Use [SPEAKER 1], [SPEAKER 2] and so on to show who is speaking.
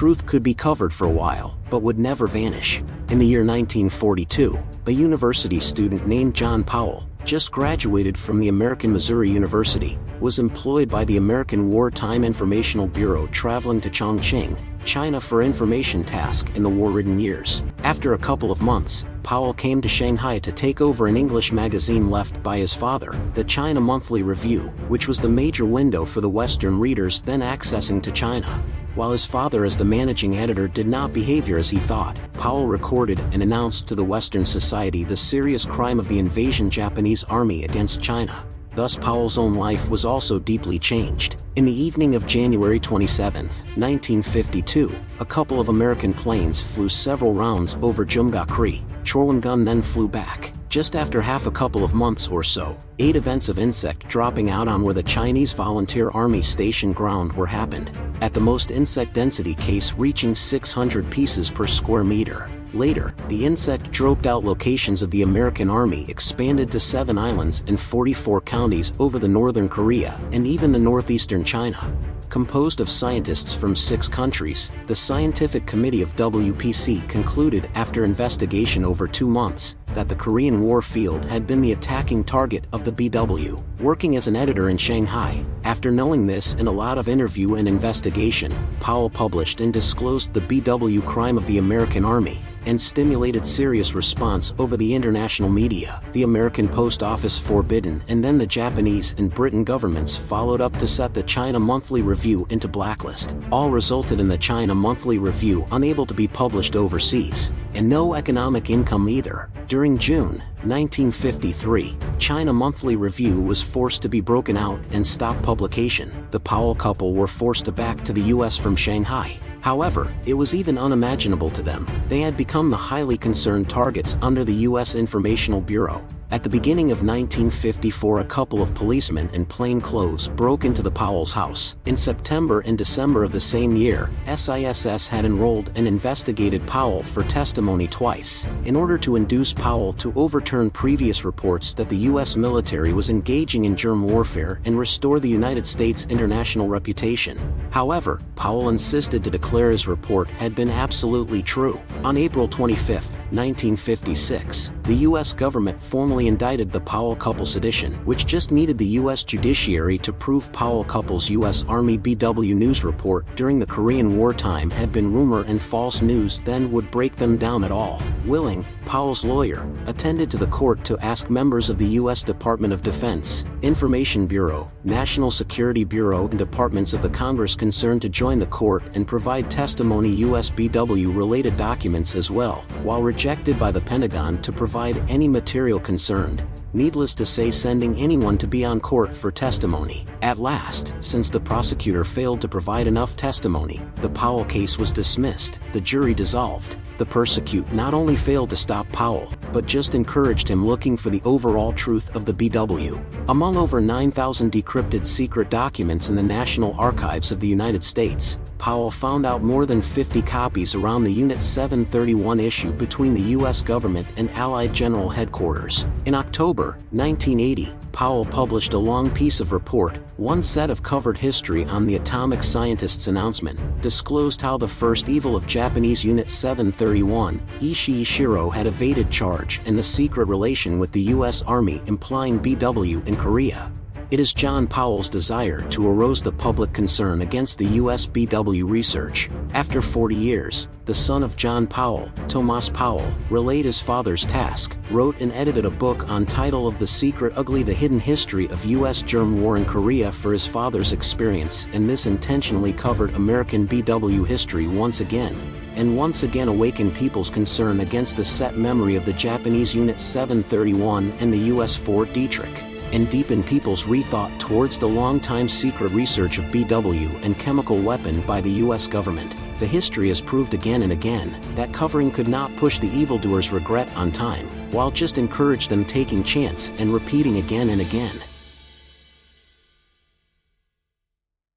[SPEAKER 1] truth could be covered for a while, but would never vanish. In the year 1942, a university student named John Powell, just graduated from the American Missouri University, was employed by the American Wartime Informational Bureau traveling to Chongqing, China for information tasks in the war-ridden years. After a couple of months, Powell came to Shanghai to take over an English magazine left by his father, the China Monthly Review, which was the major window for the Western readers then accessing to China. While his father as the managing editor did not behave as he thought, Powell recorded and announced to the Western society the serious crime of the invasion Japanese army against China. Thus Powell's own life was also deeply changed. In the evening of January 27, 1952, a couple of American planes flew several rounds over Jumgakri. Chorwon-gun then flew back. Just after half a couple of months or so, 8 events of insect dropping out on where the Chinese Volunteer Army Station ground were happened, at the most insect density case reaching 600 pieces per square meter. Later, the insect dropped out locations of the American Army expanded to 7 islands and 44 counties over the northern Korea and even the northeastern China. Composed of scientists from 6 countries, the Scientific Committee of WPC concluded after investigation over 2 months that the Korean War field had been the attacking target of the BW. Working as an editor in Shanghai, after knowing this and a lot of interview and investigation, Powell published and disclosed the BW crime of the American Army, and stimulated serious response over the international media. The American Post Office forbidden and then the Japanese and Britain governments followed up to set the China Monthly Review into blacklist. All resulted in the China Monthly Review unable to be published overseas, and no economic income either. During June 1953, China Monthly Review was forced to be broken out and stop publication. The Powell couple were forced to back to the US from Shanghai. However, it was even unimaginable to them. They had become the highly concerned targets under the U.S. Informational Bureau. At the beginning of 1954, a couple of policemen in plain clothes broke into the Powell's house. In September and December of the same year, SISS had enrolled and investigated Powell for testimony twice, in order to induce Powell to overturn previous reports that the U.S. military was engaging in germ warfare and restore the United States' international reputation. However, Powell insisted to declare his report had been absolutely true. On April 25, 1956, the U.S. government formally indicted the Powell couple sedition, which just needed the U.S. judiciary to prove Powell couple's U.S. Army BW news report during the Korean wartime had been rumor and false news then would break them down at all. Willing, Powell's lawyer, attended to the court to ask members of the U.S. Department of Defense, Information Bureau, National Security Bureau and departments of the Congress concerned to join the court and provide testimony U.S. BW-related documents as well, while rejected by the Pentagon to provide any material concerned. Needless to say, sending anyone to be on court for testimony. At last, since the prosecutor failed to provide enough testimony, the Powell case was dismissed, the jury dissolved. The prosecutor not only failed to stop Powell, but just encouraged him looking for the overall truth of the BW. Among over 9,000 decrypted secret documents in the National Archives of the United States, Powell found out more than 50 copies around the Unit 731 issue between the U.S. government and Allied General Headquarters. In October 1980, Powell published a long piece of report, one set of covered history on the atomic scientist's announcement, disclosed how the first evil of Japanese Unit 731, Ishii Shiro, had evaded charge and the secret relation with the U.S. Army implying BW in Korea. It is John Powell's desire to arouse the public concern against the U.S. BW research. After 40 years, the son of John Powell, Thomas Powell, relayed his father's task, wrote and edited a book on title of The Secret Ugly: The Hidden History of U.S. Germ War in Korea for his father's experience, and this intentionally covered American BW history once again, and once again awakened people's concern against the set memory of the Japanese Unit 731 and the U.S. Fort Detrick, and deepen people's rethought towards the long-time secret research of BW and chemical weapon by the U.S. government. The history has proved again and again that covering could not push the evildoers' regret on time, while just encourage them taking chance and repeating again and again.